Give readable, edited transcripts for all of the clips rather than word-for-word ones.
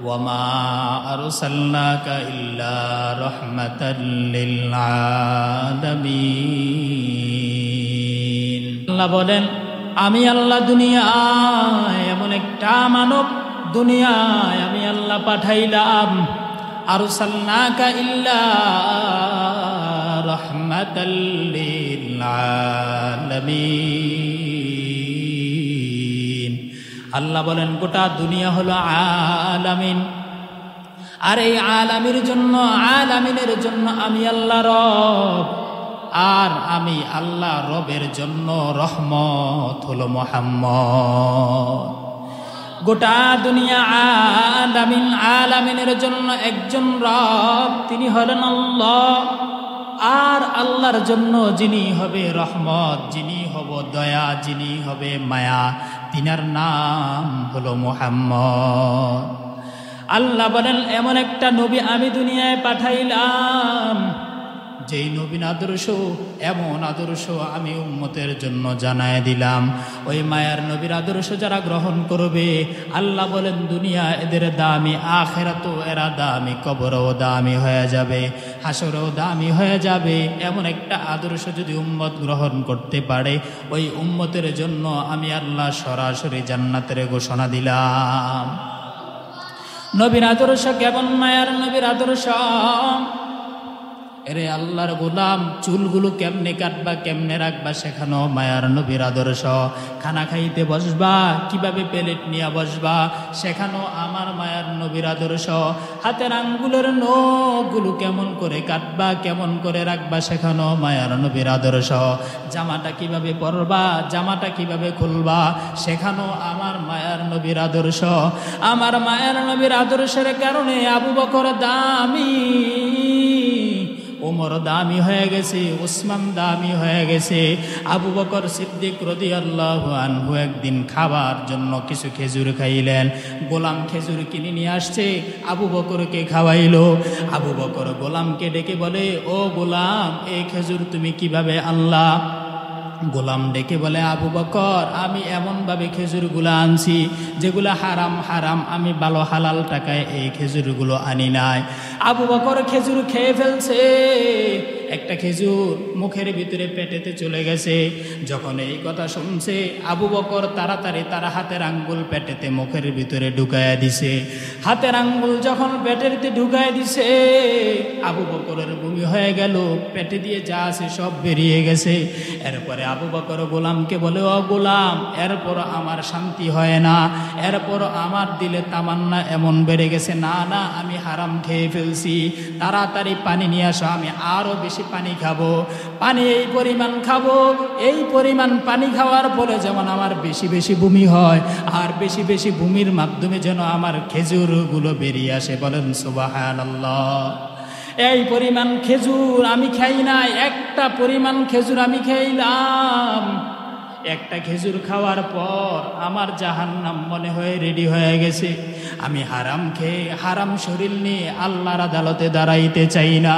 ওয়ামা আরসালনাকা ইল্লা রাহমাতাল লিল আলামিন। আল্লাহ বলেন, আমি আল্লাহ দুনিয়ায় এমন একটা মানব দুনিয়ায় আমি আল্লাহ পাঠাইলাম, আরসালনাকা ইল্লা রাহমাতাল লিল আলামিন। আল্লাহ বলেন গোটা দুনিয়া হলো আলামিন, আর এই আলামিনের জন্য আমি আল্লাহ রব, আর আমি আল্লাহ রবের জন্য রহমত হলো মুহাম্মদ। গোটা দুনিয়া আলামিনের জন্য একজন রব, তিনি হলেন আল্লাহ। আর আল্লাহর জন্য যিনি হবে রহমত, যিনি হব দয়া, যিনি হবে মায়া, তিনার নাম হলো মুহাম্মদ। আল্লাহ বলেন এমন একটা নবী আমি দুনিয়ায় পাঠাইলাম, যেই নবীর আদর্শ, এমন আদর্শ আমি উম্মতের জন্য জানায় দিলাম। ওই মায়ার নবীর আদর্শ যারা গ্রহণ করবে, আল্লাহ বলেন দুনিয়া এদের দামি, আখিরাতেও এরা দামি, কবরেও দামি হয়ে যাবে, হাসরেও দামি হয়ে যাবে। এমন একটা আদর্শ যদি উম্মত গ্রহণ করতে পারে, ওই উম্মতের জন্য আমি আল্লাহ সরাসরি জান্নাতের ঘোষণা দিলাম। নবীর আদর্শ কেমন? মায়ার নবীর আদর্শ, এরে আল্লাহর গোলাম চুলগুলো কেমনে কাটবা, কেমনে রাখবা শেখানো মায়ার নবীর আদর্শ। খানা খাইতে বসবা কিভাবে প্লেট নিয়ে বসবা শেখানো আমার মায়ার নবীর আদর্শ। হাতের আঙ্গুলের নখগুলো কেমন করে কাটবা, কেমন করে রাখবা শেখানো মায়ার নবীর আদর্শ। জামাটা কিভাবে পরবা, জামাটা কিভাবে খুলবা শেখানো আমার মায়ার নবীর আদর্শ। আমার মায়ার নবীর আদর্শের কারণে আবু বকর দামি, ওমর দামি হয়ে গেছে, উসমান দামি হয়ে গেছে। আবু বকর সিদ্দিক রাদিয়াল্লাহু আনহু একদিন খাবার জন্য কিছু খেজুর খাইলেন। গোলাম খেজুর কিনে নিয়ে আসছে, আবু বকরকে খাওয়াইলো। আবু বকর গোলামকে ডেকে বলে, ও গোলাম, এই খেজুর তুমি কিভাবে আনলা? গোলাম ডেকে বলে, আবু বকর, আমি এমনভাবে খেজুরগুলো আনছি যেগুলো হারাম হারাম, আমি ভালো হালাল টাকায় এই খেজুরগুলো আনি নাই। আবু বকর খেজুর খেয়ে ফেলছে, একটা খেজুর মুখের ভিতরে পেটেতে চলে গেছে। যখন এই কথা শুনছে আবু বকর তাড়াতাড়ি তার হাতের আঙ্গুল পেটেতে মুখের ভিতরে ঢুকাইয়া দিছে। হাতের আঙ্গুল যখন পেটেতে ঢুকাইয়া দিছে, আবু বকরের বমি হয়ে গেল, পেটে দিয়ে যা আছে সব বেরিয়ে গেছে। এরপরে আবু বকর গোলামকে বলে, ও গোলাম, এরপর আমার শান্তি হয় না, এরপর আমার দিলে তামান্না এমন বেড়ে গেছে, না না আমি হারাম খেয়ে ফেলছি, তাড়াতাড়ি পানি নিয়ে আসো, আমি আরো বেশি পানি খাবো। পানি এই পরিমাণ খাবো, এই পরিমাণ পানি খাওয়ার পরে যেমন আমার বেশি বেশি বমি হয়, আর বেশি বেশি বমির মাধ্যমে যেন আমার খেজুরগুলো বেরিয়ে আসে। বলেন সুবহানাল্লাহ। এই পরিমাণ খেজুর আমি খাই না, একটা পরিমাণ খেজুর আমি খাইলাম। একটা খেজুর খাওয়ার পর আমার জাহান্নাম মনে হয় রেডি হয়ে গেছে। আমি হারাম খেয়ে হারাম শরীর নিয়ে আল্লাহর আদালতে দাঁড়াইতে চাই না।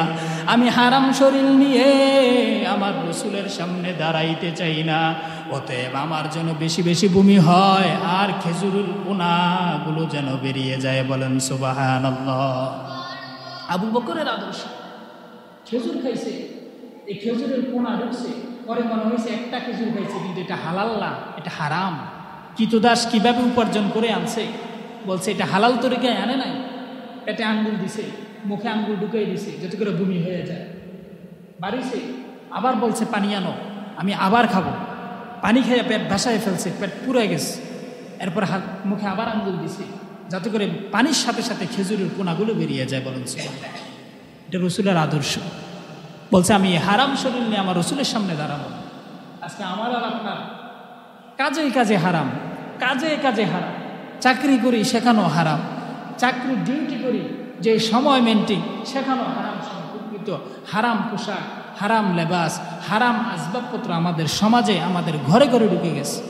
আমি হারাম শরীর নিয়ে আমার রাসূলের সামনে দাঁড়াইতে চাই না। অতএব আমার যেন বেশি বেশি বমি হয়, আর খেজুরের পোনাগুলো যেন বেরিয়ে যায়। বলেন সুবহানাল্লাহ। আবু বকরের আদর্শ, খেজুর খাইছে, এই খেজুরের পোনা ঢুকছে, পরে মনে হয়েছে একটা খেজুর খাইছে, কিন্তু এটা হালাল না, এটা হারাম। কিতদাস কিভাবে উপার্জন করে আনছে? বলছে এটা হালাল তরিকায় আনে নাই, পেটে আঙ্গুল দিছে, মুখে আঙ্গুল ঢুকাই দিছে যাতে করে বমি হয়ে যায়। বাড়িছে, আবার বলছে পানি আনো, আমি আবার খাবো। পানি খেয়ে পেট ভাসায় ফেলছে, পেট পুড়ে গেছে। এরপর মুখে আবার আঙ্গুল দিছে যাতে করে পানির সাথে সাথে খেজুরের পোনাগুলো বেরিয়ে যায়। বলেন সুবহানাল্লাহ। এটা রসুলের আদর্শ। বলছে আমি হারাম শরীর নিয়ে আমার রসুলের সামনে দাঁড়াবো। আজকে আমার আর আপনার কাজে কাজে হারাম, কাজে কাজে হারাম। চাকরি করি সেখানো হারাম, চাকরির ডিউটি করি যে সময় মেনটেন সেখানো হারাম সম্পর্কিত, হারাম পোশাক, হারাম লেবাস, হারাম আসবাবপত্র আমাদের সমাজে, আমাদের ঘরে ঘরে ঢুকে গেছে।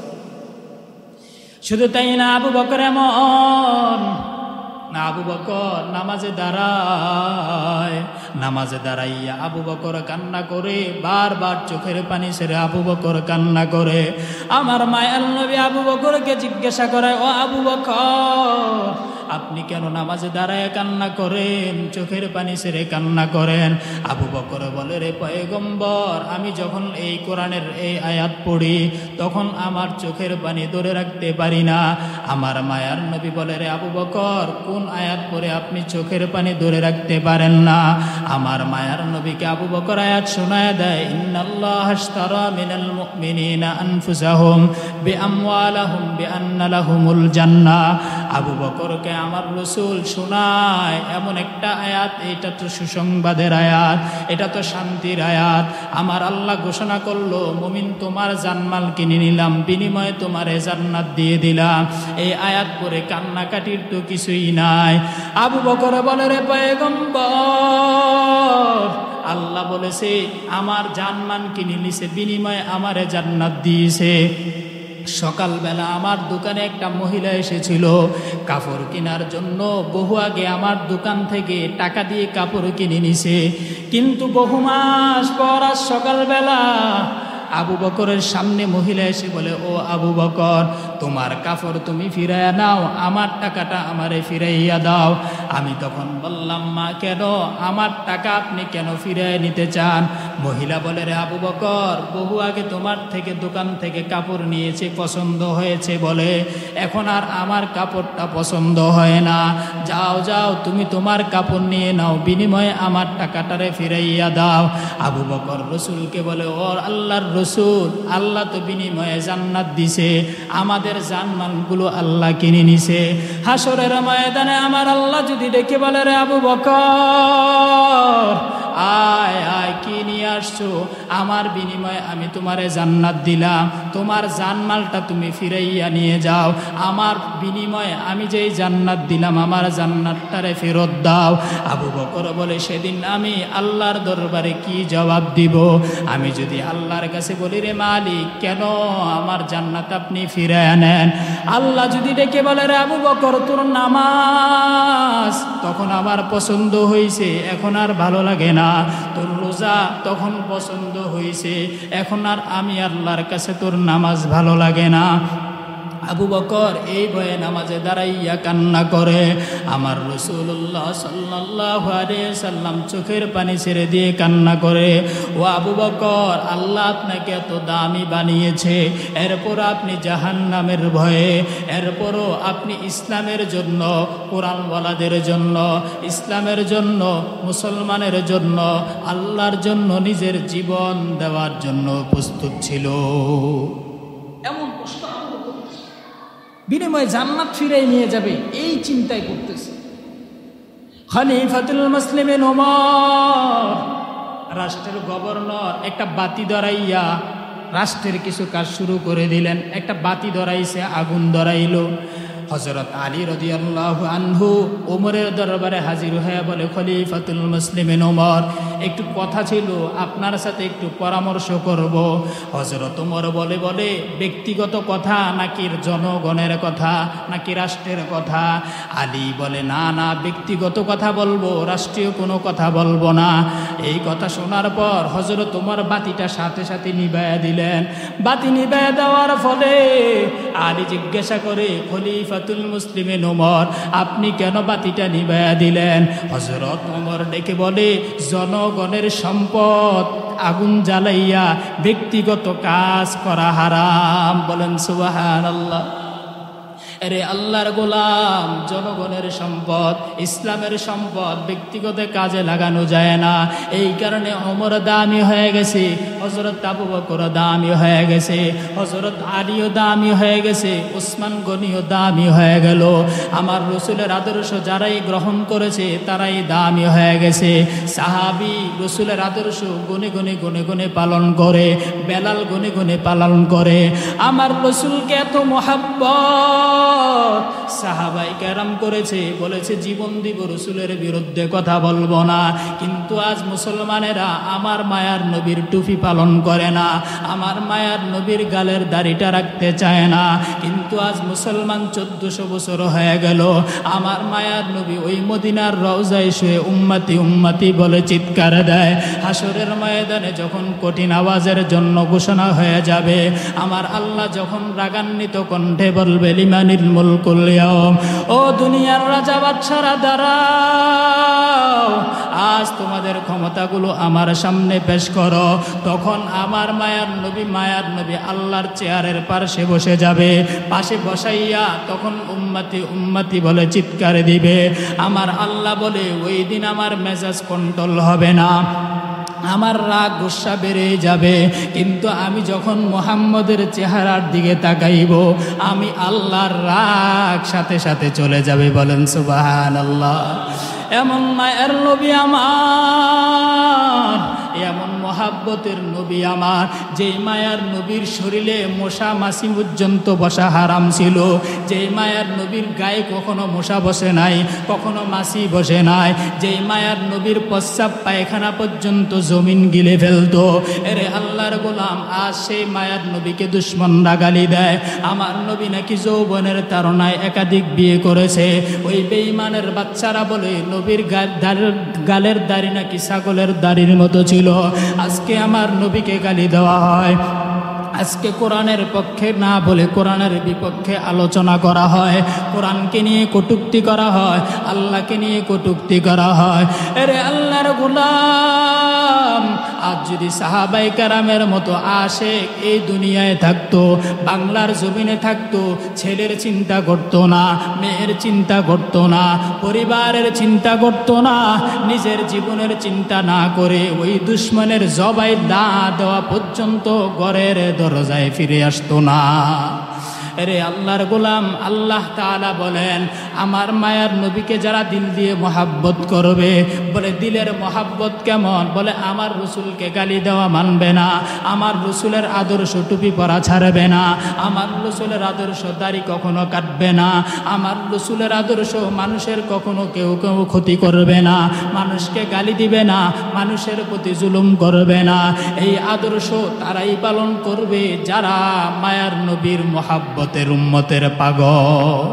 শুধু তাই না, আবু বকর এমন না, আবু বকর নামাজে দাঁড়ায়, নামাজে দাঁড়াইয়া আবু বকর কান্না করে, বারবার চোখের পানি ছেড়ে আবু বকর কান্না করে। আমার মায়ার নবী আবু বকরকে জিজ্ঞাসা করে, ও আবু বকর, আপনি কেন নামাজে দাঁড়ায় কান্না করেন, চোখের পানি ছেড়ে কান্না করেন? আবু বকর বলে, রে পয়গম্বর, আমি যখন এই কোরআনের এই আয়াত পড়ি তখন আমার চোখের পানি ধরে রাখতে পারি না। আমার মায়ার নবী বলে, রে আবু বকর, কোন আয়াত পড়ে আপনি চোখের পানি ধরে রাখতে পারেন না? আমার মায়ার নবীকে আবু বকর আয়াত শোনায় দেয়, ইন্নাল্লাহ আশতারা মিনাল মুমিনিনা আনফুসাহুম বিআমওয়ালিহিম বিআন্না লাহুমুল জান্নাহ। আবু বকরকে আমার রাসূল শোনায় এমন একটা আয়াত, এটা তো সুসংবাদের আয়াত, এটা তো শান্তির আয়াত। আমার আল্লাহ ঘোষণা করলো, মুমিন তোমার জানমাল কিনে নিলাম, বিনিময়ে তোমারে জান্নাত দিয়ে দিলাম। এই আয়াত পড়ে কান্নাকাটির তো কিছুই নাই। আবু বকর বলে, রে পয়গম্বর, আল্লাহ বলেছে আমার জানমান কিনে নিছে, বিনিময়ে আমারে জান্নাত দিয়েছে। সকালবেলা আমার দোকানে একটা মহিলা এসেছিল কাপড় কেনার জন্য। বহু আগে আমার দোকান থেকে টাকা দিয়ে কাপড় কিনে নিছে, কিন্তু বহু মাস পর আজ সকালবেলা আবু বকরের সামনে মহিলা এসে বলে, ও আবু বকর, তোমার কাপড় তুমি ফিরাইয়া নাও, আমার টাকাটা আমারে ফিরাইয়া দাও। আমি তখন বললাম, মা, কেন? আমার টাকা আপনি কেন ফিরাইয়া নিতে চান? মহিলা বলে, রে আবু বকর, বহু আগে তোমার থেকে দোকান থেকে কাপড় নিয়েছে, পছন্দ হয়েছে বলে এখন আর আমার কাপড়টা পছন্দ হয় না। যাও যাও, তুমি তোমার কাপড় নিয়ে নাও, বিনিময়ে আমার টাকাটারে ফিরাইয়া দাও। আবু বকর রসুলকে বলে, ও আল্লাহর রসুল, আল্লাহ তো বিনিময়ে জান্নাত দিছে, আমাদের জানমালগুলো আল্লাহ কিনে নিছে। হাসরের ময়দানে আমার আল্লাহ যদি ডেকে বলে, রে আবু বকর, আয় আয়, কি নিয়ে আসছো? আমার বিনিময়ে আমি তোমারে জান্নাত দিলাম, তোমার জানমালটা তুমি ফিরাইয়া নিয়ে যাও। আমার বিনিময়ে আমি যেই জান্নাত দিলাম, আমার জান্নাতটারে ফেরত দাও। আবু বকর বলে, সেদিন আমি আল্লাহর দরবারে কি জবাব দিব? আমি যদি আল্লাহর কাছে বলি, রে মালিক, কেন আমার জান্নাত আপনি ফিরাইয়া নেন? আল্লাহ যদি ডেকে বলে, রে আবু বকর, তোর নামাজ তখন আমার পছন্দ হয়েছে, এখন আর ভালো লাগে না। তোর রোজা তখন পছন্দ হয়েছে, এখন আর আমি আল্লাহর কাছে তোর নামাজ ভালো লাগে না। আবু বকর এই ভয়ে নামাজে দাঁড়াইয়া কান্না করে। আমার রাসূলুল্লাহ সাল্লাল্লাহু আলাইহি সাল্লাম চোখের পানি ছেড়ে দিয়ে কান্না করে, ও আবু বকর, আল্লাহ আপনাকে এত দামি বানিয়েছে, এরপর আপনি জাহান্নামের ভয়ে, এরপরও আপনি ইসলামের জন্য, কোরআনওয়ালাদের জন্য, ইসলামের জন্য, মুসলমানের জন্য, আল্লাহর জন্য নিজের জীবন দেওয়ার জন্য প্রস্তুত ছিল। এমন কষ্ট বিনিময়ে জান্নাত ফিরাই নিয়ে যাবে এই চিন্তাই করতেছে। খলিফাতুল মুসলিমিন ওমর, রাষ্ট্রের গভর্নর, একটা বাতি ধরাইয়া রাষ্ট্রের কিছু কাজ শুরু করে দিলেন। একটা বাতি ধরাইছে, আগুন ধরাইল। হযরত আলী রাদিয়াল্লাহু আনহু ওমরের দরবারে হাজির হয়ে বলে, খলিফাতুল মুসলিমিন ওমর, একটু কথা ছিল, আপনার সাথে একটু পরামর্শ করব। হযরত ওমর বলে, ব্যক্তিগত কথা নাকি জনগণের কথা নাকি রাষ্ট্রের কথা? আলী বলে, না না, ব্যক্তিগত কথা বলবো, রাষ্ট্রীয় কোনো কথা বলবো না। এই কথা শোনার পর হযরত ওমর বাতিটা সাথে সাথে নিভাইয়া দিলেন। বাতি নিভাইয়া দেওয়ার ফলে আলী জিজ্ঞাসা করে, খলিফাতুল মুসলিমিন ওমর, আপনি কেন বাতিটা নিভাইয়া দিলেন? হযরত ওমর ডেকে বলে, জনগণের সম্পদ আগুন জ্বালাইয়া ব্যক্তিগত কাজ করা হারাম। বলেন সুবহানাল্লাহ। আরে আল্লাহর গোলাম, জনগণের সম্পদ, ইসলামের সম্পদ ব্যক্তিগত কাজে লাগানো যায় না। এই কারণে ওমর দামি হয়ে গেছে, হযরত আবু বকর দামি হয়ে গেছে, হযরত আলীও দামি হয়ে গেছে, ওসমান গনিও দামি হয়ে গেল। আমার রাসূলের আদর্শ যারাই গ্রহণ করেছে তারাই দামি হয়ে গেছে। সাহাবী রাসূলের আদর্শ গুনে গুনে গুনে গুনে পালন করে, বেলাল গুনে গুনে পালন করে। আমার রাসূলকে এত মহব্বত সাহাবাই কেরাম করেছে, বলেছে জীবন দিব, রাসূলের বিরুদ্ধে কথা বলবো না। কিন্তু আজ মুসলমানেরা আমার মায়ার নবীর টুপি পালন করে না, আমার মায়ার নবীর গালের দাড়িটা রাখতে চায় না। কিন্তু আজ মুসলমান 1400 বছর হয়ে গেল, আমার মায়ার নবী ওই মদিনার রওজায় শুয়ে উম্মতি উম্মতি বলে চিৎকার দেয়। হাসরের ময়দানে যখন কঠিন আওয়াজের জন্য ঘোষণা হয়ে যাবে, আমার আল্লাহ যখন রাগান্বিত কণ্ঠে বলবে, লিমানিল লিল্লাহিল মুলকুল ইয়াউম। ও দুনিয়ার রাজা বাদশারা দাঁড়াও, আজ তোমাদের ক্ষমতাগুলো আমার সামনে পেশ করো। তখন আমার মায়ার নবী আল্লাহর চেয়ারের পাশে বসে যাবে। পাশে বসাইয়া তখন উম্মতি উম্মতি বলে চিৎকার দিবে। আমার আল্লাহ বলে ওই দিন আমার মেজাজ কন্ট্রোল হবে না, আমার রাগ গুসা বেড়ে যাবে। কিন্তু আমি যখন মুহাম্মদের চেহারার দিকে তাকাইব, আমি আল্লাহর রাগ সাথে সাথে চলে যাবে। বলেন সুবহানাল্লাহ। এমন মায়ের নবী আমার, এমন মহাব্বতের নবী আমার, যেই মায়ার নবীর শরীরে মশা মাছি পর্যন্ত বসা হারাম ছিল, যেই মায়ার নবীর গায়ে কখনো মশা বসে নাই, কখনো মাছি বসে নাই, যেই মায়ার নবীর প্রস্রাব পায়খানা পর্যন্ত জমিন গিলে ফেলতো। এরে আল্লাহর গোলাম, আজ সেই মায়ার নবীকে দুশ্মনরা গালি দেয়। আমার নবী নাকি যৌবনের তাড়নায় একাধিক বিয়ে করেছে। ওই বেঈমানের বাচ্চারা বলে নবীর গালের দাড়ি নাকি ছাগলের দাড়ির মতো ছিল। আজকে আমার নবীকে গালি দেওয়া হয়। আজকে কোরআনের পক্ষে না বলে কোরআনের বিপক্ষে আলোচনা করা হয়, কোরআনকে নিয়ে কটূক্তি করা হয়, আল্লাহকে নিয়ে কটূক্তি করা হয়। এরে আল্লাহর গোলাম, আজ যদি সাহাবায়ে কেরামের মতো আশিক এই দুনিয়ায় থাকতো, বাংলার জমিনে থাকতো, ছেলের চিন্তা করতো না, মেয়ের চিন্তা করতো না, পরিবারের চিন্তা করতো না, নিজের জীবনের চিন্তা না করে ওই দুশ্মনের জবাই দা দেওয়া পর্যন্ত ঘরের দরজায় ফিরে আসতো না। এরে আল্লাহর গোলাম, আল্লাহ তাআলা বলেন আমার মায়ার নবীকে যারা দিল দিয়ে মহাব্বত করবে, বলে দিলের মহাব্বত কেমন? বলে আমার রসুলকে গালি দেওয়া মানবে না, আমার রসুলের আদর্শ টুপি পরা ছাড়বে না, আমার রসুলের আদর্শ দাড়ি কখনো কাটবে না, আমার রসুলের আদর্শ মানুষের কখনো কেউ কেউ ক্ষতি করবে না, মানুষকে গালি দিবে না, মানুষের প্রতি জুলুম করবে না। এই আদর্শ তারাই পালন করবে যারা মায়ার নবীর মহাব্বত উম্মতের পাগল।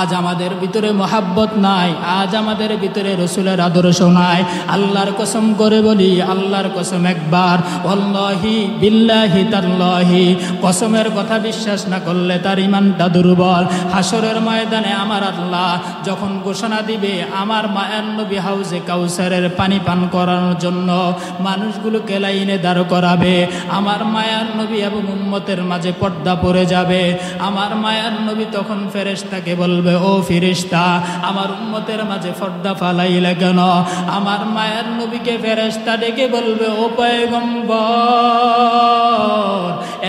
আজ আমাদের ভিতরে মহাব্বত নাই, আজ আমাদের ভিতরে রসুলের আদর্শ নাই। আল্লাহর কসম করে বলি, আল্লাহর কসম একবার, ওয়াল্লাহি বিল্লাহি তাল্লাহি, কসমের কথা বিশ্বাস না করলে তার ইমানটা দুর্বল। হাসরের ময়দানে আমার আল্লাহ যখন ঘোষণা দিবে আমার মায়ার নবী হাউজে কাউসারের পানি পান করানোর জন্য মানুষগুলোকে লাইনে দাঁড় করাবে, আমার মায়ার নবী এবং উম্মতের মাঝে পর্দা পড়ে যাবে। আমার মায়ার নবী তখন ফেরেশতাকে বলবে, ও ফেরেশতা, আমার উম্মতের মাঝে পর্দা ফালাইলে কেন? আমার মায়ের নবীকে ফেরেশতা ডেকে বলবে, ও পয়গম্বর,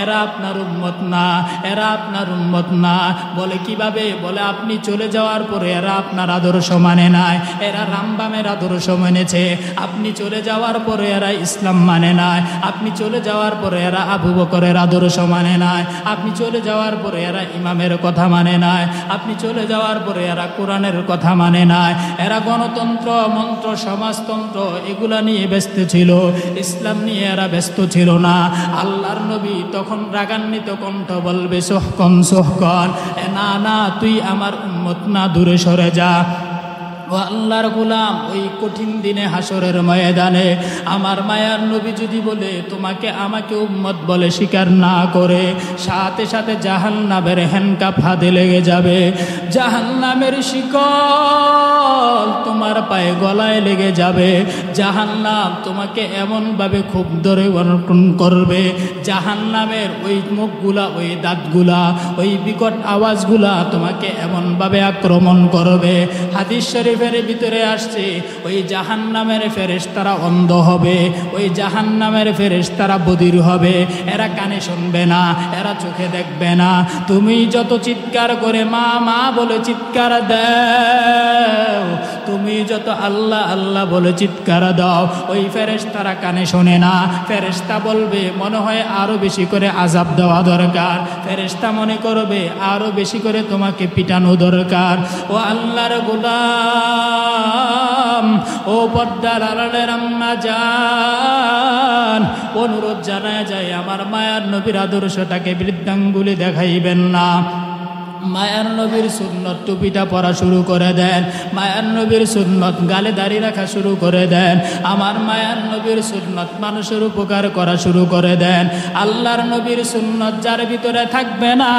এরা আপনার উম্মত না, এরা আপনার উম্মত না। বলে কিভাবে? বলে আপনি চলে যাওয়ার পরে এরা আপনার আদর্শ মানে নাই, এরা রামবামের আদর্শ মেনেছে। আপনি চলে যাওয়ার পরে এরা ইসলাম মানে নাই, আপনি চলে যাওয়ার পরে এরা আবু বকরের আদর্শ মানে নাই, আপনি চলে যাওয়ার পরে এরা ইমামের কথা মানে নাই, আপনি চলে যাওয়ার পরে এরা কোরআনের কথা মানে নাই, এরা গণতন্ত্র, মন্ত্র, সমাজতন্ত্র এগুলা নিয়ে ব্যস্ত ছিল, ইসলাম নিয়ে এরা ব্যস্ত ছিল না। আল্লাহর নবী তখন রাগান্বিত কণ্ঠ বলবে, সোহকন সোহকন, না না, তুই আমার উম্মত না, দূরে সরে যা। ও আল্লাহর গোলাম, ওই কঠিন দিনে হাসরের ময়দানে আমার মায়ার নবী যদি বলে তোমাকে আমাকে উম্মত বলে স্বীকার না করে, সাথে সাথে জাহান্নামের হ্যান্ডকাপ হাতে লেগে যাবে, জাহান্নামের শিকল তোমার পায়ে গলায় লেগে যাবে, জাহান্নাম তোমাকে এমনভাবে খুব ধরে অনটন করবে, জাহান্নামের ওই মুখগুলা, ওই দাঁতগুলা, ওই বিকট আওয়াজগুলা তোমাকে এমনভাবে আক্রমণ করবে। হাদিস শরীফের ভিতরে আসছে, ওই জাহান্নামের ফেরেশতারা অন্ধ হবে, ওই জাহান্নামের ফেরেশতারা বধির হবে, এরা কানে শুনবে না, এরা চোখে দেখবে না। তুমি যত চিৎকার করে মা মা বলে চিৎকার দাও, তুমি যত আল্লাহ আল্লাহ বলে চিৎকার দাও, ওই ফেরেশতারা কানে শোনে না। ফেরেশতা বলবে মনে হয় আরো বেশি করে আযাব দেওয়া দরকার, ফেরেশতা মনে করবে আরো বেশি করে তোমাকে পিটানো দরকার। ও আল্লাহর গোলাম, ও পর্দার আড়ালের আম্মা জান, অনুরোধ জানায় যায় আমার মায়ার নবীর আদর্শটাকে বৃদ্ধাঙ্গুলি দেখাইবেন না। মায়ার নবীর সুন্নত টুপিটা পরা শুরু করে দেন, মায়ার নবীর সুন্নত গালে দাড়ি রাখা শুরু করে দেন, আমার মায়ার নবীর সুন্নত মানুষের উপকার করা শুরু করে দেন। আল্লাহর নবীর সুন্নত যার ভিতরে থাকবে না,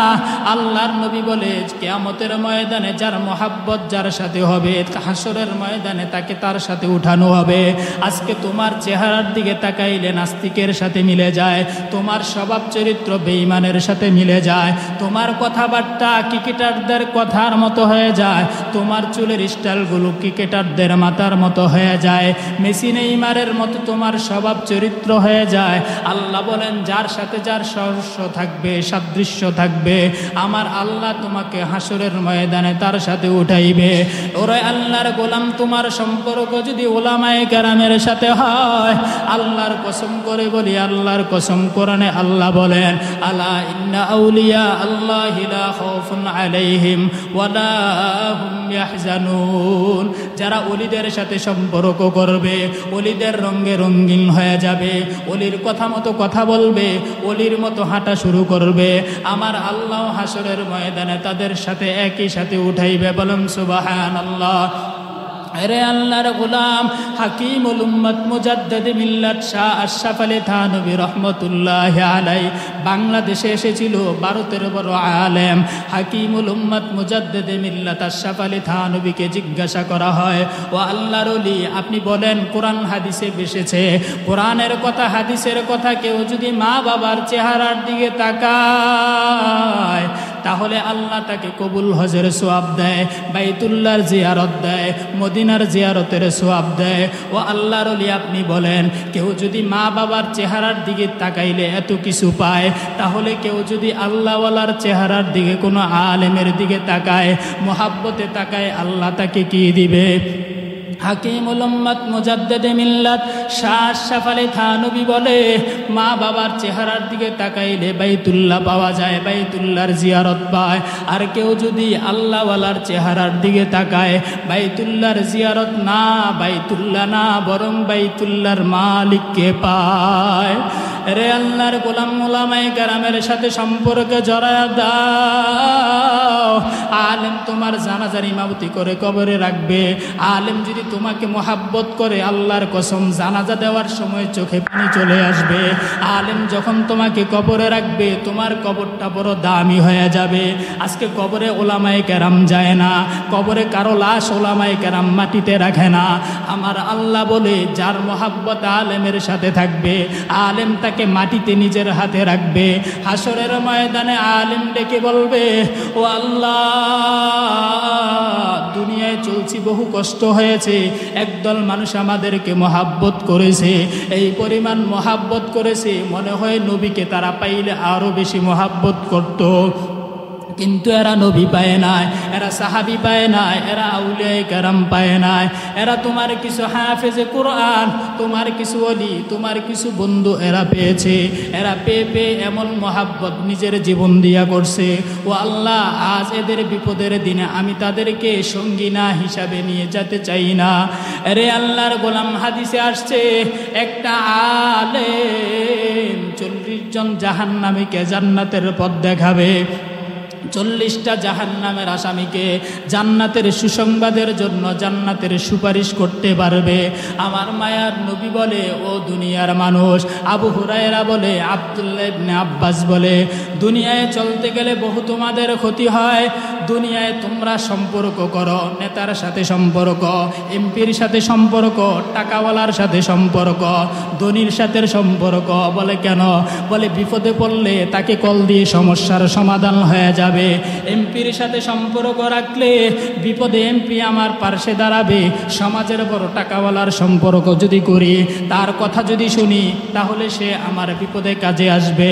আল্লাহর নবী বলে কিয়ামতের ময়দানে যার মহাব্বত যার সাথে হবে, হাসরের ময়দানে তাকে তার সাথে উঠানো হবে। আজকে তোমার চেহারার দিকে তাকাইলে নাস্তিকের সাথে মিলে যায়, তোমার স্বভাব চরিত্র বেঈমানের সাথে মিলে যায়, তোমার কথাবার্তা ক্রিকেটারদের কথার মতো হয়ে যায়, তোমার চুলের স্টাইলগুলো ক্রিকেটারদের মাথার মতো হয়ে যায়, মেসি নেইমারের মতো তোমার স্বভাব চরিত্র হয়ে যায়। আল্লাহ বলেন যার সাথে যার সদস্য থাকবে, সাদৃশ্য থাকবে, আমার আল্লাহ তোমাকে হাসরের ময়দানে তার সাথে উঠাইবে। ওরে আল্লাহর গোলাম, তোমার সম্পর্ক যদি উলামায়ে কেরামের সাথে হয়, আল্লাহর কসম করে বলি, আল্লাহর কসম, কোরআনে আল্লাহ বলেন আলা ইন্না আউলিয়া আল্লাহি লা খাউফুন আলাইহিম ওয়ালা হুম ইয়াহজানুন। যারা ওলিদের সাথে সম্পর্ক করবে, ওলিদের রঙে রঙিন হয়ে যাবে, ওলির কথা মতো কথা বলবে, ওলির মতো হাঁটা শুরু করবে, আমার আল্লাহ হাসরের ময়দানে তাদের সাথে একই সাথে উঠাইবে। বলুন সুবহানাল্লাহ। আরে আল্লাহর গোলাম, হাকিমুল উম্মত মুজাদ্দিদ মিল্লাত শাহ আশরাফ আলী থানভী রহমতুল্লাহি আলাইহি বাংলাদেশে এসেছিল। ভারতের বড় আলেম হাকিমুল উম্মত মুজাদ্দিদ মিল্লাত আশরাফ আলী থানভীকে জিজ্ঞাসা করা হয়, ও আল্লাহর ওলি, আপনি বলেন কোরআন হাদিসে এসেছে, কোরআনের কথা হাদিসের কথা কেউ যদি মা বাবার চেহারার দিকে তাকায় তাহলে আল্লাহ তাকে কবুল হজের সোয়াব দেয়, বাইতুল্লাহর জিয়ারত দেয়, মদিনার জিয়ারতের সোয়াব দেয়। ও আল্লাহর ওলি, আপনি বলেন কেউ যদি মা বাবার চেহারার দিকে তাকাইলে এত কিছু পায়, তাহলে কেউ যদি আল্লাহওয়ালার চেহারার দিকে, কোনো আলেমের দিকে তাকায়, মোহাব্বতে তাকায়, আল্লাহ তাকে কি দিবে? হাকিমুল উম্মত মুজাদ্দিদ মিল্লাত শাহ আশরাফ আলী থানভী বলে, মা বাবার চেহারার দিকে তাকাইলে বাইতুল্লাহ পাওয়া যায়, বাইতুল্লাহর জিয়ারত পায়। আর কেউ যদি আল্লাহওয়ালার চেহারার দিকে তাকায়, বাইতুল্লাহর জিয়ারত না, বাইতুল্লাহ না, বরং বাইতুল্লাহর মালিককে পায়। রে আল্লাহর গোলাম, উলামায়ে কেরামের সাথে সম্পর্কে জড়ায়া দাও। আলেম তোমার জানাজার ইমামতি করে কবরে রাখবে, আলেম যদি তোমাকে মোহাব্বত করে, আল্লাহর কসম জানাজা দেওয়ার সময় চোখে পানি চলে আসবে। আলেম যখন তোমাকে কবরে রাখবে, তোমার কবরটা বড় দামি হয়ে যাবে। আজকে কবরে উলামায়ে কেরাম যায় না, কবরে কারো লাশ উলামায়ে কেরাম মাটিতে রাখে না। আমার আল্লাহ বলে যার মোহাব্বত আলেমের সাথে থাকবে, আলেম তাকে মাটিতে নিজের হাতে রাখবে। হাসরের ময়দানে আলেম ডেকে বলবে, ও আল্লাহ, দুনিয়ায় চলছি, বহু কষ্ট হয়েছে, একদল মানুষ আমাদেরকে মোহাব্বত করেছে, এই পরিমাণ মোহাব্বত করেছে, মনে হয় নবীকে তারা পাইলে আরো বেশি মোহাব্বত করত। কিন্তু এরা নবী পায় নাই, এরা সাহাবী পায় নাই, এরা আউলিয়ায়ে কেরাম পায় নাই, এরা তোমার কিছু হাফেজে কোরআন, তোমার কিছু ওলি, তোমার কিছু বন্ধু এরা পেয়েছে। এরা পেয়ে পেয়ে এমন মহাব্বত নিজের জীবন দিয়া করছে। ও আল্লাহ, আজ এদের বিপদের দিনে আমি তাদেরকে সঙ্গী না হিসাবে নিয়ে যেতে চাই না। আরে আল্লাহর গোলাম, হাদিসে আসছে একটা আলেম 40 জন জাহান্নামীকে জান্নাতের পথ দেখাবে, 40টা জাহান্নামের আসামিকে জান্নাতের সুসংবাদের জন্য জান্নাতের সুপারিশ করতে পারবে। আমার মায়ার নবী বলে, ও দুনিয়ার মানুষ, আবু হুরায়রা বলে, আব্দুল্লাহ ইবনে আব্বাস বলে, দুনিয়ায় চলতে গেলে বহু তোমাদের ক্ষতি হয়। দুনিয়ায় তোমরা সম্পর্ক করো, নেতার সাথে সম্পর্ক, এমপির সাথে সম্পর্ক, টাকাওয়ালার সাথে সম্পর্ক, ধনীর সাথে সম্পর্ক। বলে কেন? বলে বিপদে পড়লে তাকে কল দিয়ে সমস্যার সমাধান হয়ে যাবে। এমপির সাথে সম্পর্ক রাখলে বিপদে এমপি আমার পাশে দাঁড়াবে। সমাজের বড় টাকাওয়ালার সম্পর্ক যদি করি, তার কথা যদি শুনি, তাহলে সে আমার বিপদে কাজে আসবে।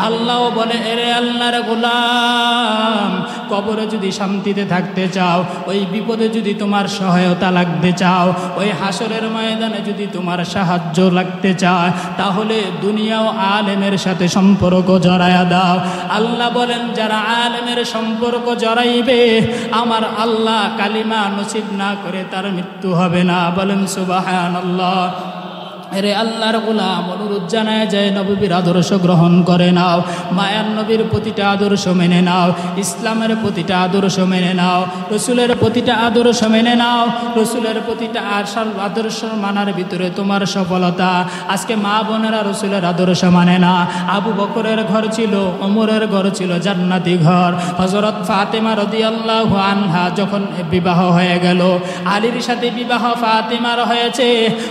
আল্লাহ বলে, এরে আল্লাহর গোলাম, কবরে যদি শান্তিতে থাকতে চাও, ওই বিপদে যদি তোমার সহায়তা লাগতে চাও, ওই হাসরের ময়দানে যদি তোমার সাহায্য লাগতে চায়, তাহলে দুনিয়া ও আলেমের সাথে সম্পর্ক জড়ায়া দাও। আল্লাহ বলেন, যারা আলেমের সম্পর্ক জড়াইবে, আমার আল্লাহ কালিমা নসিব না করে তার মৃত্যু হবে না। বলেন সুবহানাল্লাহ। এরে আল্লাহর গোলাম, অনুরোধ জানায় যায় নবীর আদর্শ গ্রহণ করে নাও, মায়ার নবীর প্রতিটা আদর্শ মেনে নাও, ইসলামের প্রতিটা আদর্শ মেনে নাও, রসুলের প্রতিটা আদর্শ মেনে নাও। রসুলের প্রতিটা আদর্শ মানার ভিতরে তোমার সফলতা। আজকে মা বোনেরা রসুলের আদর্শ মানে না। আবু বকরের ঘর ছিল, ওমরের ঘর ছিল জান্নাতি ঘর। হযরত ফাতেমা রাদিয়াল্লাহু আনহা যখন বিবাহ হয়ে গেল, আলীর সাথে বিবাহ ফাতেমার হয়েছে।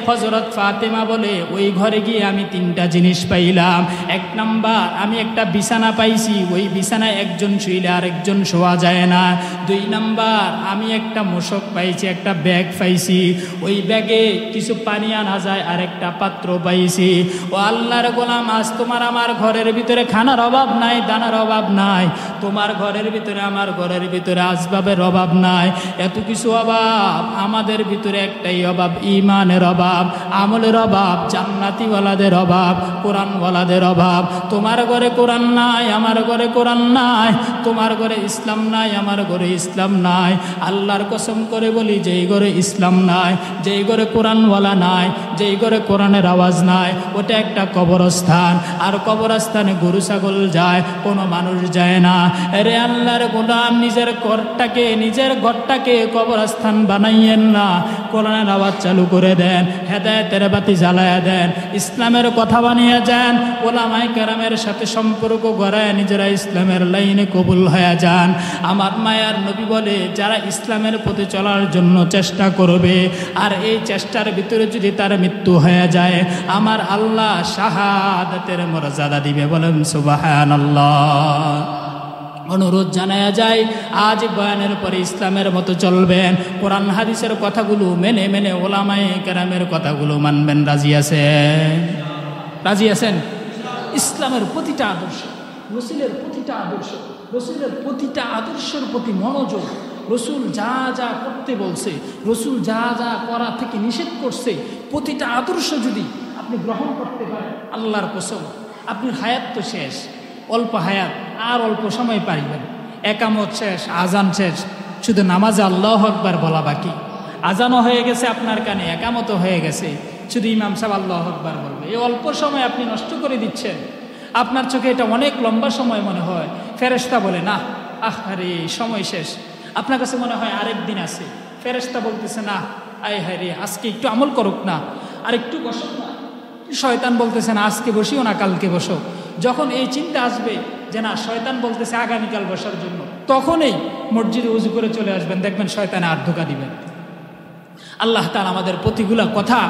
হযরত ফাতেমা বলে, ওই ঘরে গিয়ে আমি তিনটা জিনিস পাইলাম। এক নাম্বার, আমি একটা বিছানা পাইছি, ওই বিছানায় একজন শুইলে আরেকজন শোয়া যায় না। দুই নাম্বার, আমি একটা মোশক পাইছি, একটা ব্যাগ পাইছি, ওই ব্যাগে কিছু পানি আনা যায়, আর একটা পাত্র পাইছি। ও আল্লাহর গোলাম, আজ তোমার আমার ঘরের ভিতরে খানার অভাব নাই, দানার অভাব নাই, তোমার ঘরের ভিতরে আমার ঘরের ভিতরে আসবাবের অভাব নাই, এত কিছু অভাব। আমাদের ভিতরে একটাই অভাব, ঈমানের অভাব, আমলের অভাব, জান্নাতিওয়ালাদের অভাব, কোরআনওয়ালাদের অভাব। তোমার ঘরে কোরআন নাই, আমার ঘরে কোরআন নাই, তোমার ঘরে ইসলাম নাই, আমার ঘরে ইসলাম নাই। আল্লাহর কসম করে বলি, যেই ঘরে ইসলাম নাই, যেই ঘরে কোরআনওয়ালা নাই, যেই ঘরে কোরআনের আওয়াজ নাই, ওটা একটা কবরস্থান। আর কবরস্থানে গরু ছাগল যায়, কোনো মানুষ যায় না। আরে আল্লাহর গোলাম, নিজের ঘরটাকে কবরস্থান বানাইয়েন না, কোরআনের আওয়াজ চালু করে দেন, হেদায়েতের বাতি জ্বালায়া দেন, ইসলামের কথা বানিয়ে যান, ওলামায়ে কেরামের সাথে সম্পর্ক গড়ায় নিজেরা ইসলামের লাইনে কবুল হয়ে যান। আমার মায়ার নবী বলে, যারা ইসলামের পথে চলার জন্য চেষ্টা করবে, আর এই চেষ্টার ভিতরে যদি তার মৃত্যু হয়ে যায়, আমার আল্লাহ শাহাদাতের মর্যাদা দিবে। বলেন সুবহানাল্লাহ। অনুরোধ জানায়া যায়, আজ বয়ানের পরে ইসলামের মতো চলবেন, কোরআন হাদিসের কথাগুলো মেনে মেনে ওলামায়ে কেরামের কথাগুলো মানবেন। রাজি আছেন? রাজি আছেন? ইসলামের প্রতিটা আদর্শ, রসুলের প্রতিটা আদর্শ, রসুলের প্রতিটা আদর্শের প্রতি মনোযোগ, রসুল যা যা করতে বলছে, রসুল যা যা করা থেকে নিষেধ করছে, প্রতিটা আদর্শ যদি আপনি গ্রহণ করতে পারেন, আল্লাহর কসম, আপনি হায়াত তো শেষ, অল্প হায়াত, আর অল্প সময় পাইবেন। একামত শেষ, আজান শেষ, শুধু নামাজে আল্লাহু আকবার বলা বাকি। আজানও হয়ে গেছে আপনার কানে, একামতও হয়ে গেছে, শুধু ইমাম সাহেব আল্লাহু আকবার বলবে। এই অল্প সময় আপনি নষ্ট করে দিচ্ছেন। আপনার চোখে এটা অনেক লম্বা সময় মনে হয়। ফেরেশতা বলে, না, আরে সময় শেষ। আপনার কাছে মনে হয় আরেক দিন আছে। ফেরেশতা বলতেছে, না, আয় হায় রে, আজকে একটু আমল করুক না, আর একটু বসুক না। শয়তান বলতেছে, না, আজকে বসিও না, কালকে বসো। যখন এই চিন্তা আসবে যে না, শয়তান বলতেছে আগামীকাল বসার জন্য, তখনই মসজিদে উজু করে চলে আসবেন, দেখবেন শয়তানে আর ধোঁকা দিবেন। আল্লাহ তাআলা আমাদের প্রতিগুলা কথা,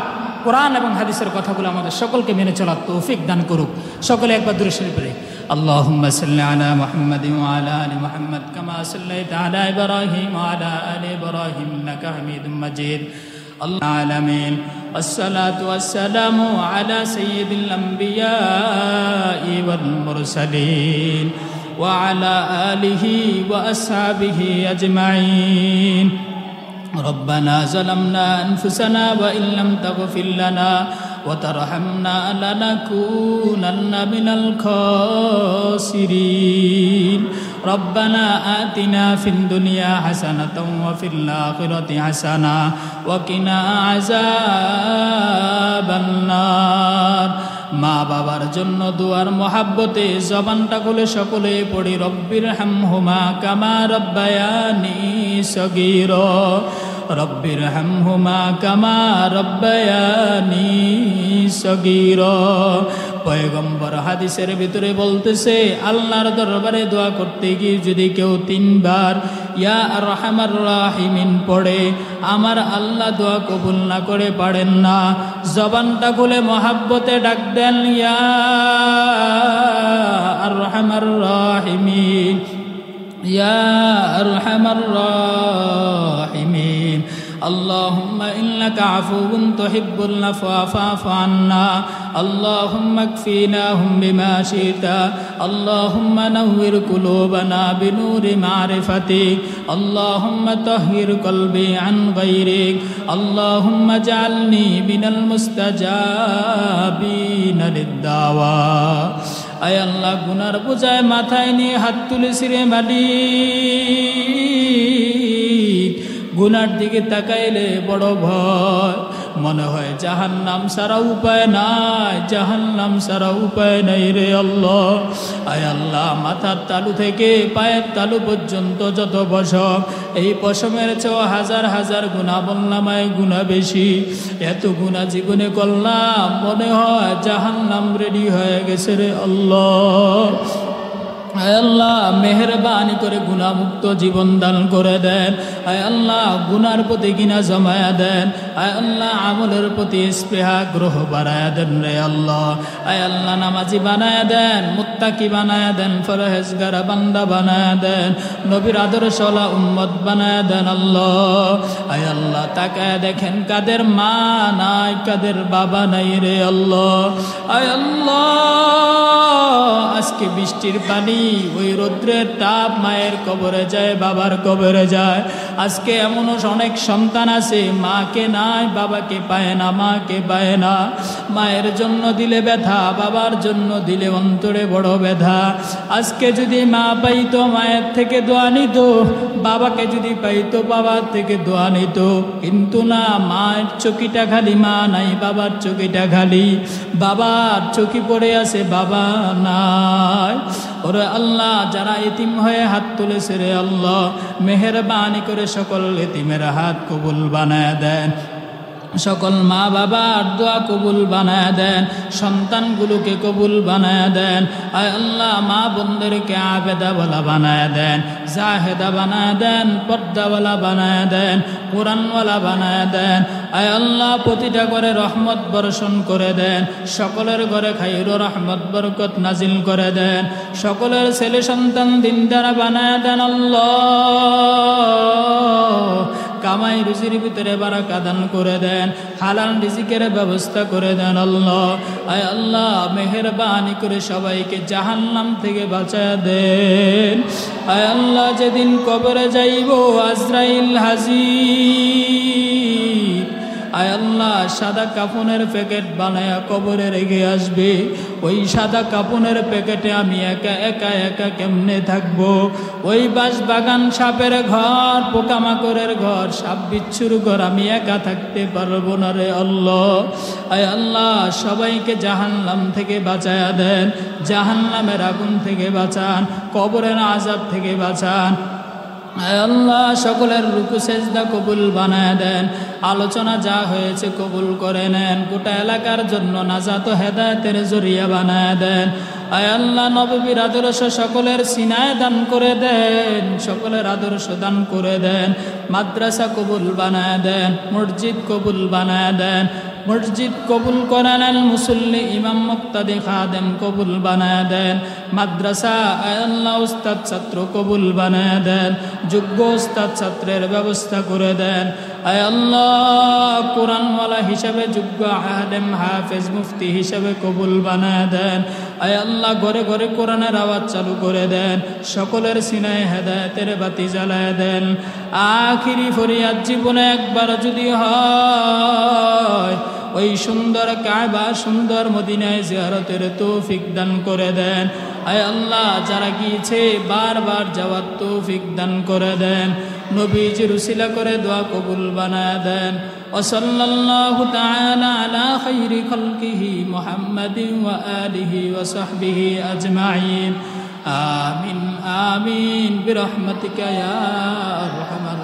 কোরআন এবং হাদিসের কথাগুলো আমাদের সকলকে মেনে চলার তৌফিক দান করুক। সকলে একবার দুরূদ শরীফ পড়ে, আল্লাহুম্মা সাল্লি আলা মুহাম্মাদিন ওয়া আলা আলি মুহাম্মাদ কামা সাল্লাইতা আলা ইব্রাহিম ওয়া আলা আলি ইব্রাহিম ইন্নাকা হামিদুম মাজিদ। আলামিন। আসসালাতু ওয়াসসালামু আলা সাইয়্যিদিল আমবিয়াই ওয়াল মুরসালিন ওয়া আলা আলিহি ওয়া আসহাবিহি আজমাইন। ربنا ظلمنا أنفسنا وإن لم تغفر لنا وترحمنا لنكونن من الخاسرين. ربنا آتنا في الدنيا حسنة وفي الآخرة حسنة وقنا عذاب النار. মা বাবার জন্য দুয়ার মহাব্বতে জবানটা খুলে সকলে পড়ি, রব্বির হামহুমা কামা রব্বায়ানি সগীরা, রব্বির হামহুমা কামা রব্বায়ানি সগীরা। পয়গম্বর হাদিসের ভিতরে বলতেছে, আল্লাহর দরবারে দোয়া করতে গিয়ে যদি কেউ 3 বার ইয়া আরহামার রাহিমিন পড়ে, আমার আল্লাহ দোয়া কবুল না করে পারেন না। জবানটা খুলে মহাব্বতে ডাক দেন, ইয়া আরহামার রাহিমিন, ইয়া আরহামার রাহিমিন। আল্লাহুম্মা ইন্নাকা আফুউন তুহিব্বুল আফওয়া ফা'ফু আন্না। আল্লাহুম্মা কফিনাহুম বিমা শি'তা। আল্লাহুম্মা নাওয়ির কুলুবানা বিনুরি মা'রিফাতিক। আল্লাহুম্মা তাহহির কলবি আন গায়রিক। আল্লাহুম্মা জা'আলনি মিনাল মুস্তাজাবিনা লিদ-দাওয়া। আয় আল্লাহ, গুনার বোঝায় মাথায় নিয়ে হাত তুলেছি রে মালিক, গুনার দিকে তাকাইলে বড় ভয়, মনে হয় জাহান্নাম ছাড়া উপায় নাই, জাহান্নাম ছাড়া উপায় নাই রে আল্লাহ। আয় আল্লাহ, মাথার তালু থেকে পায়ের তালু পর্যন্ত যত পশম, এই পশমের চেয়েও হাজার হাজার গুনাহ আমলনামায় গুনাহ বেশি। এত গুনাহ জীবনে করলাম, মনে হয় জাহান্নাম রেডি হয়ে গেছে রে আল্লাহ। আয় আল্লাহ, মেহেরবানি করে গুনাহমুক্ত জীবন দান করে দেন। আয় আল্লাহ, গুনার প্রতি ঘৃণা জমায়া দেন। আয় আল্লাহ, আমলের প্রতি স্পৃহা গ্রহ বাড়ায়া দেন রে আল্লাহ। আয় আল্লাহ, নামাজি বানায়া দেন, মুত্তাকি বানায়া দেন, ফরহেজগারা বান্দা বানায়া দেন, নবীর আদর্শওয়ালা উম্মত বানায়া দেন আল্লাহ। আয় আল্লাহ, তাকায় দেখেন কাদের মা নাই, কাদের বাবা নাই রে আল্লাহ। আয় আল্লাহ, আজকে বৃষ্টির পানি, ওই রৌদ্রের তাপ মায়ের কবরে যায়, বাবার কবরে যায়। আজকে এমনও অনেক সন্তান আছে মাকে নাই, বাবাকে পায় না, মাকে পায় না। মায়ের জন্য দিলে ব্যথা, বাবার জন্য দিলে অন্তরে বড় ব্যথা। আজকে যদি মা পাইতো মায়ের থেকে দোয়া নিত, বাবাকে যদি পাইতো বাবার থেকে দোয়া নিত, কিন্তু না, মায়ের চকিটা খালি, মা নাই, বাবার চকিটা খালি। বাবার চকি পড়ে আছে, বাবা নাই। ওরে আল্লাহ, যারা এতিম হয়ে হাত তুলেছে রে আল্লাহ, মেহেরবানি করে সকল এতিমের হাত কবুল বানায় দেন, সকল মা বাবার দোয়া কবুল বানায় দেন, সন্তানগুলোকে কবুল বানায় দেন। আয় আল্লাহ, মা বোনদেরকে আবেদাওয়ালা বানায় দেন, জাহেদা বানায় দেন, পর্দাওয়ালা বানায় দেন, কোরআনওয়ালা বানায় দেন। আয় আল্লাহ, প্রতিটা ঘরে রহমত বর্ষণ করে দেন, সকলের ঘরে খাইর রহমত বরকত নাজিল করে দেন, সকলের ছেলে সন্তান দিনদার বানায় দেন আল্লাহ। কামাই রুজির ভিতরে বারাকা দান করে দেন, হালাল রিজিকের ব্যবস্থা করে দেন আল্লাহ। আয় আল্লাহ, মেহেরবানি করে সবাইকে জাহান্নাম থেকে বাঁচায় দেন। আয় আল্লাহ, যেদিন কবরে যাইব আজরাইল হাজির, আয় আল্লাহ, সাদা কাফনের প্যাকেট বানায়া কবরে রেখে আসবে। ওই সাদা কাফনের প্যাকেটে আমি একা একা একা কেমনে থাকবো? ওই বাস বাগান, সাপের ঘর, পোকামাকড়ের ঘর, সাপ বিচ্ছুর ঘর, আমি একা থাকতে পারবো না রে আল্লাহ। আয় আল্লাহ, সবাইকে জাহান্নাম থেকে বাঁচায়া দেন, জাহান্নামের আগুন থেকে বাঁচান, কবরের আযাব থেকে বাঁচান। আয় আল্লাহ, সকলের রুকু সেজদা কবুল বানায় দেন, আলোচনা যা হয়েছে কবুল করে নেন, গোটা এলাকার জন্য নাজাত ও হেদায়েতের জরিয়া বানায় দেন। আয় আল্লাহ, নবীর আদর্শ সকলের সিনায় দান করে দেন, সকলের আদর্শ দান করে দেন। মাদ্রাসা কবুল বানায় দেন, মসজিদ কবুল বানায় দেন, মসজিদ কবুল করে নেন, মুসল্লি ইমাম মুক্তাদি খাদেম কবুল বানায় দেন। মাদ্রাসা আয় আল্লাহ, উস্তাদ ছাত্র কবুল বানায় দেন, যোগ্য উস্তাদ ছাত্রের ব্যবস্থা করে দেন। আয় আল্লাহ, কোরআনওয়ালা হিসাবে যোগ্য আলেম হাফেজ মুফতি হিসাবে কবুল বানায় দেন। আয় আল্লাহ, ঘরে ঘরে কোরআনের আওয়াজ চালু করে দেন, সকলের সিনায় হেদায়েতের বাতি জ্বালায় দেন। আখিরি ফরিয়াদ, জীবনে একবার যদি হয়, ওই সুন্দর কাবা, সুন্দর মদিনায় জিয়ারতের তৌফিক দান করে দেন। আয় আল্লাহ, যারা গিয়েছে বারবার যাওয়ার তৌফিক দান করে দেন, নবীজির উসিলা করে দোয়া কবুল বানায় দেন। ওয়াসাল্লাল্লাহু তাআলা আলা খাইরি খালকিহি মুহাম্মাদিন ওয়া আলিহি ওয়া সাহবিহি আজমাইন। আমিন আমিন বিরহমাতিকা ইয়া আরহামার